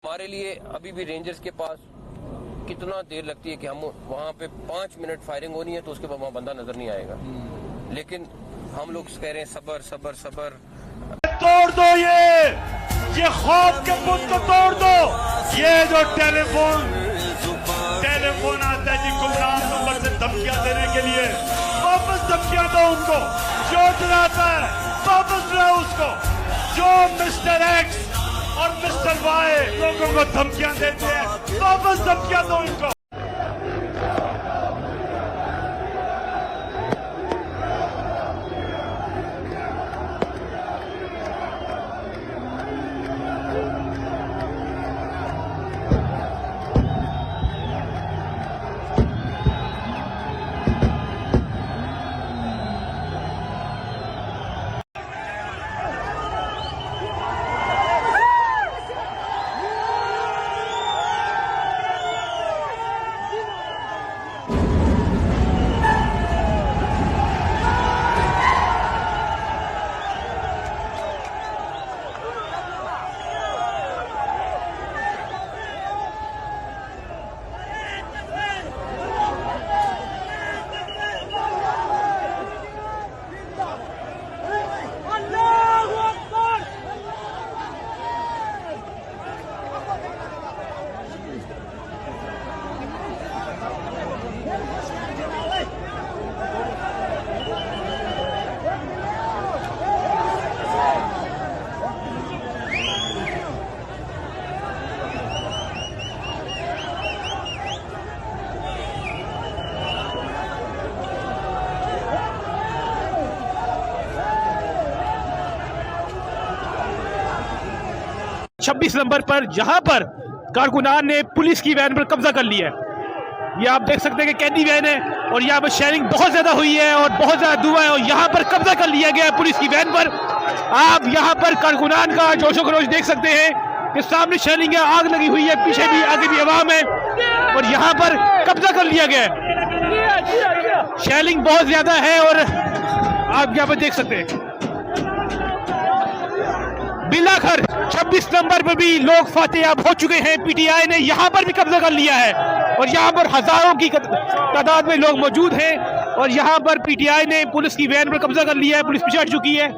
हमारे लिए अभी भी रेंजर्स के पास कितना देर लगती है कि हम वहाँ पे 5 मिनट फायरिंग होनी है तो उसके बाद वहाँ बंदा नजर नहीं आएगा, लेकिन हम लोग कह रहे हैं सबर सबर सबर। तोड़ दो ये खौफ के पुल को तोड़ दो। ये जो टेलीफोन आता है जी गुमनाम नंबर से धमकियां देने के लिए, वापस धमकियां दो उनको। जो डराता है वापस लो उसको। जो मिस्टर एक्स और मिस्टर वाई लोगों को धमकियां देते हैं, वापस धमकियां दो इनको। छब्बीस नंबर पर जहां पर कारकुनान ने पुलिस की वैन पर कब्जा कर लिया है। ये आप देख सकते हैं कि कैदी वैन है और यहाँ पर शेयरिंग बहुत ज्यादा हुई है और बहुत ज्यादा धुआं है और यहाँ पर कब्जा कर लिया गया है पुलिस की वैन पर। आप यहाँ पर कारकुनान का जोशो खरोश देख सकते हैं कि सामने शेयरिंग है, आग लगी हुई है, पीछे भी आगे भी आवाम है और यहाँ पर कब्जा कर लिया गया है। शेयरिंग बहुत ज्यादा है और आप यहाँ पर देख सकते हैं बिलाखर 26 नंबर पर भी लोग फातेयाब हो चुके हैं। पीटीआई ने यहां पर भी कब्जा कर लिया है और यहां पर हजारों की तादाद में लोग मौजूद हैं और यहां पर पीटीआई ने पुलिस की वैन पर कब्जा कर लिया है। पुलिस पीछे हट चुकी है।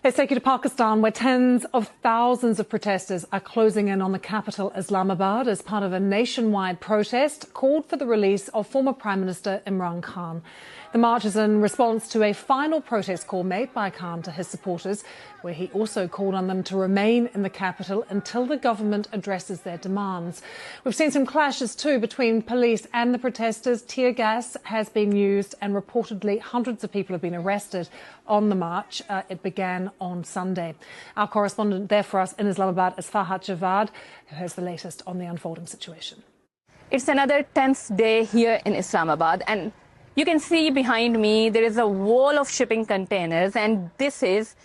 Let's take you to Pakistan, where tens of thousands of protesters are closing in on the capital, Islamabad, as part of a nationwide protest called for the release of former Prime Minister Imran Khan. The march is in response to a final protest call made by Khan to his supporters, where he also called on them to remain in the capital until the government addresses their demands. We've seen some clashes too between police and the protesters. Tear gas has been used and reportedly hundreds of people have been arrested on the march. It began on Sunday. Our correspondent there for us in Islamabad is Farhat Javad, who has the latest on the unfolding situation. It's another tense day here in Islamabad, and you can see behind me there is a wall of shipping containers, and this is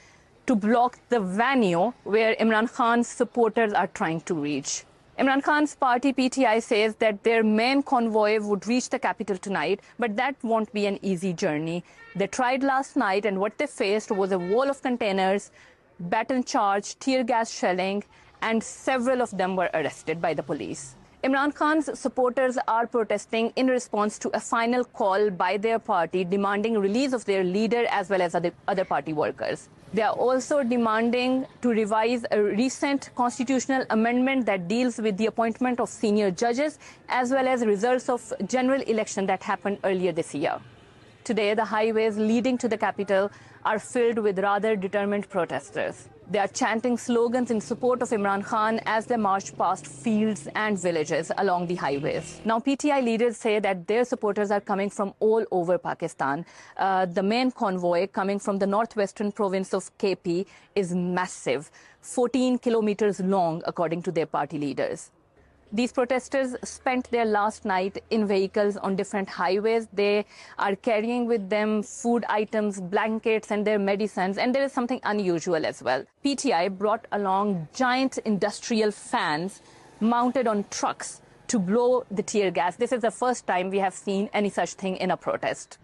to block the venue where Imran Khan's supporters are trying to reach. Imran Khan's party PTI says that their main convoy would reach the capital tonight, but that won't be an easy journey. They tried last night, and what they faced was a wall of containers, baton charge, tear gas shelling, and several of them were arrested by the police. Imran Khan's supporters are protesting in response to a final call by their party demanding release of their leader as well as other party workers. They are also demanding to revise a recent constitutional amendment that deals with the appointment of senior judges as well as results of general election that happened earlier this year. Today, the highways leading to the capital are filled with rather determined protesters. They are chanting slogans in support of Imran Khan as they march past fields and villages along the highways. Now, PTI leaders say that their supporters are coming from all over Pakistan. The main convoy coming from the northwestern province of KP is massive, 14 kilometers long, according to their party leaders. These protesters spent their last night in vehicles on different highways. They are carrying with them food items, blankets, and their medicines. And there is something unusual as well. PTI brought along giant industrial fans mounted on trucks to blow the tear gas. This is the first time we have seen any such thing in a protest.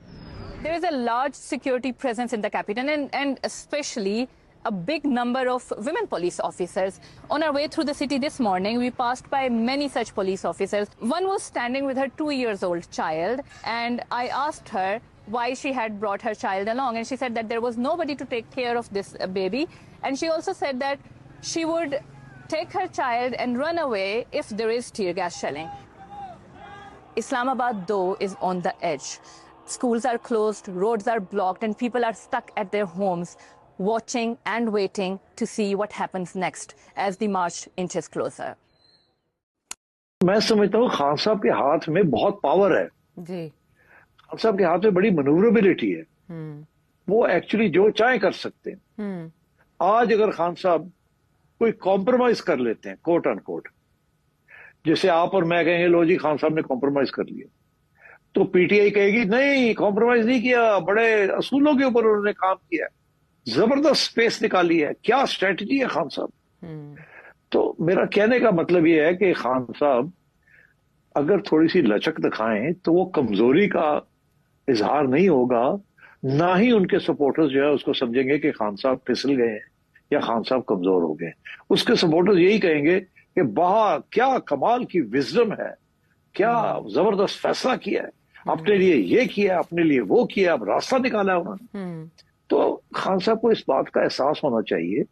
There is a large security presence in the capital, and especially a big number of women police officers. On our way through the city this morning, we passed by many such police officers. One was standing with her 2-year-old child, and I asked her why she had brought her child along, and she said that there was nobody to take care of this baby, and she also said that she would take her child and run away if there is tear gas shelling. Islamabad, though, is on the edge. Schools are closed, roads are blocked, and people are stuck at their homes, watching and waiting to see what happens next as the march inches closer. मैं समझता हूँ खान साहब के हाथ में बहुत power है जी। खान साहब के हाथ में बड़ी मनूवरेबिलिटी है। वो एक्चुअली जो चाहे कर सकते हैं। आज अगर खान साहब कोई कॉम्प्रोमाइज कर लेते हैं कोट अनकोट, जैसे आप और मैं कहेंगे लो जी खान साहब ने कॉम्प्रोमाइज कर लिया, तो पीटीआई कहेगी नहीं कॉम्प्रोमाइज नहीं किया, बड़े असूलों के ऊपर उन्होंने काम किया, जबरदस्त स्पेस निकाली है, क्या स्ट्रेटजी है खान साहब। तो मेरा कहने का मतलब ये है कि खान साहब अगर थोड़ी सी लचक दिखाएं तो वो कमजोरी का इजहार नहीं होगा, ना ही उनके सपोर्टर्स जो है उसको समझेंगे कि खान साहब फिसल गए हैं या खान साहब कमजोर हो गए। उसके सपोर्टर्स यही कहेंगे कि वाह क्या कमाल की विजडम है, क्या जबरदस्त फैसला किया है, अपने लिए ये किया, अपने लिए वो किया, अब रास्ता निकाला है उन्होंने। तो खान साहब को इस बात का एहसास होना चाहिए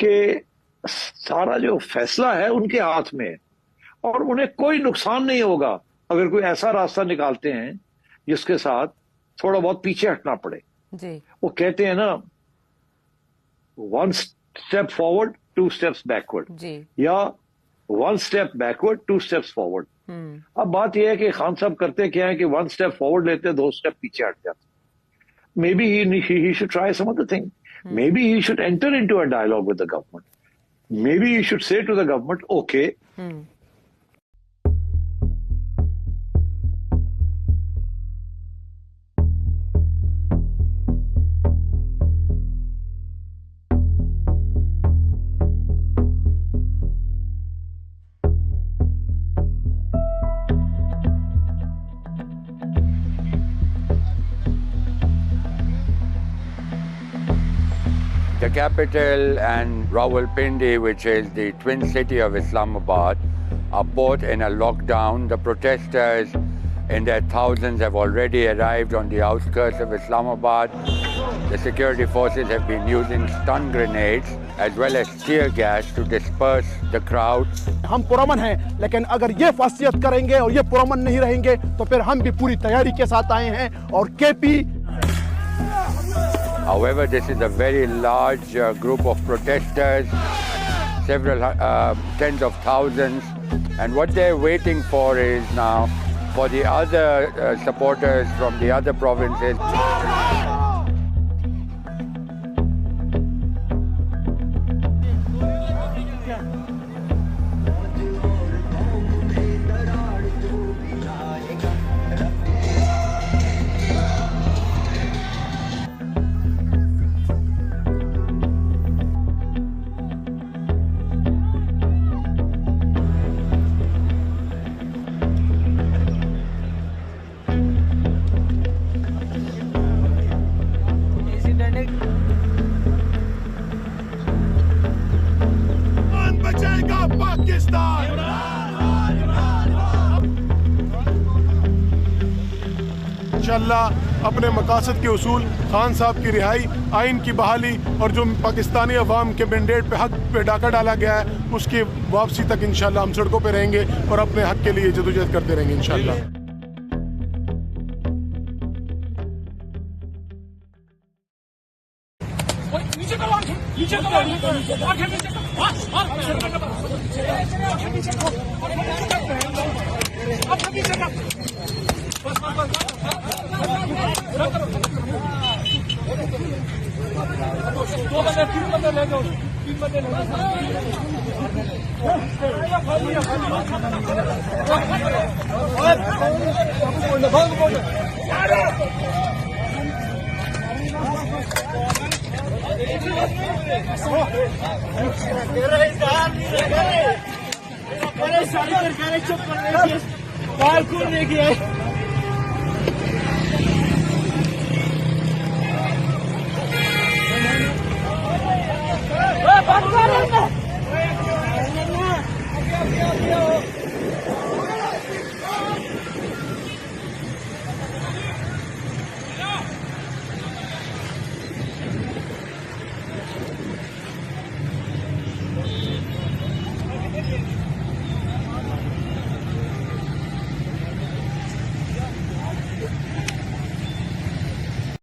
कि सारा जो फैसला है उनके हाथ में है और उन्हें कोई नुकसान नहीं होगा अगर कोई ऐसा रास्ता निकालते हैं जिसके साथ थोड़ा बहुत पीछे हटना पड़े जी। वो कहते हैं ना 1 step forward 2 steps backward जी। या 1 step backward 2 steps forward। अब बात यह है कि खान साहब करते क्या है कि 1 step forward लेते हैं, 2 step पीछे हट जाते। Maybe he should try some other thing. Maybe he should enter into a dialogue with the government. Maybe he should say to the government, okay, The capital and Rawalpindi, which is the twin city of Islamabad, are both in a lockdown. The protesters in their thousands have already arrived on the outskirts of Islamabad. The security forces have been using stun grenades as well as tear gas to disperse the crowd. हम पुरअमन हैं, लेकिन अगर ये फासियत करेंगे और ये पुरअमन नहीं रहेंगे तो फिर हम भी पूरी तैयारी के साथ आए हैं और KP. However, this is a very large group of protesters, several tens of thousands, and what they're waiting for is now for the other supporters from the other provinces. इंशाअल्लाह अपने मकासद के उसूल, खान साहब की रिहाई, आइन की बहाली और जो पाकिस्तानी अवाम के मैंडेट पे हक पे डाका डाला गया है उसकी वापसी तक इंशाअल्लाह हम सड़कों पे रहेंगे और अपने हक के लिए जदोजहद करते रहेंगे इंशाअल्लाह।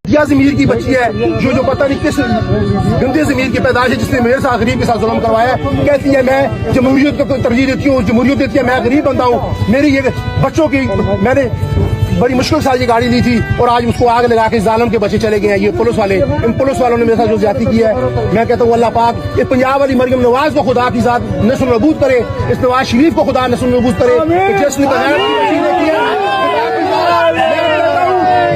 या ज़मीर की बच्ची है जो पता नहीं किस गंदे ज़मीर की पैदाइश है जिसने मेरे साथ गरीब के साथ जुल्म करवाया है। कहती है मैं जमहूरियत को तरजीह देती हूँ, जमहूरियत देती है, मैं गरीब बंदा हूँ। मेरी ये बच्चों की मैंने बड़ी मुश्किल से ये गाड़ी ली थी और आज उसको आग लगा के जालिम के बच्चे चले गए हैं। ये पुलिस वाले, इन पुलिस वालों ने मेरे साथ जो ज्यादती की है, मैं कहता हूँ अल्लाह पाक ये पंजाब वाली मरियम नवाज को खुदा की जात नस्ल नबूद करे, इस नवाज शरीफ को खुदा नस्ल नबूद करे। जिसने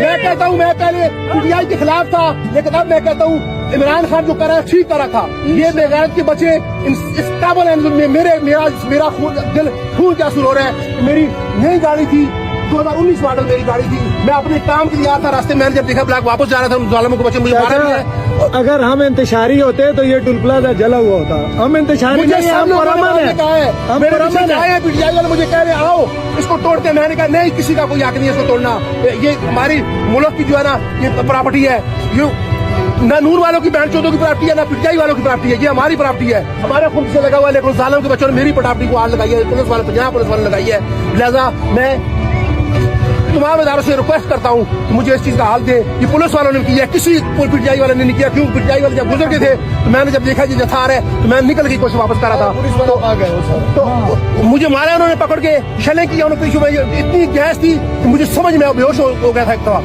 मैं कहता हूँ मैं पहले पीटीआई के खिलाफ था, लेकिन अब मैं कहता हूँ इमरान खान जो कर रहा है ठीक कर रहा था। ये बेगैरत के बच्चे इस काबल में मेरा दिल खून क्या सुन हो रहा है। मेरी नई गाड़ी थी 2019 मॉडल मेरी गाड़ी थी, मैं अपने काम के लिए आता रास्ते मैंने जब देखा ब्लैक वापस जा रहा था, जालिमों को बच्चे मुझे मारा नहीं है। अगर हम इंतशारी होते तो ये टोल प्लाजा जला हुआ होता। हम इंतशारी नहीं, हम पुरअमन है। मेरे पीछे आए हैं पीटीआई वाले, मुझे कह रहे आओ इसको तोड़ते हैं। मैंने कहा नहीं, किसी का कोई हक नहीं है इसको तोड़ना। ये हमारी मुल्क की जो है ना ये प्रॉपर्टी है। ये ना नूर वालों की बैंड चौधों की प्रॉपर्टी है, ना पीटीआई वालों की प्रॉपर्टी है, ये हमारी प्रॉपर्टी है। हमारे खुद से लगा हुआ है, लेकिन जालिम के बच्चों ने मेरी प्रॉपर्टी को आग लगाई है। पुलिस वाले, पंजाब पुलिस वाले लगाई है। लिहाजा मैं तमाम इदारों से रिक्वेस्ट करता हूँ कि मुझे इस चीज का हाल दे। ये पुलिस वालों ने किया, किसी पीटीआई वाले ने नहीं किया। क्यों? पीटीआई वाले जब गुजर गए थे तो मैंने जब देखा ये जथार है तो मैं निकल के कोशिश वापस कर रहा था, तो मुझे मारा उन्होंने पकड़ के, शलें की उन्होंने। इतनी गैस थी कि मुझे समझ में बेहोश हो गया था एक दफा।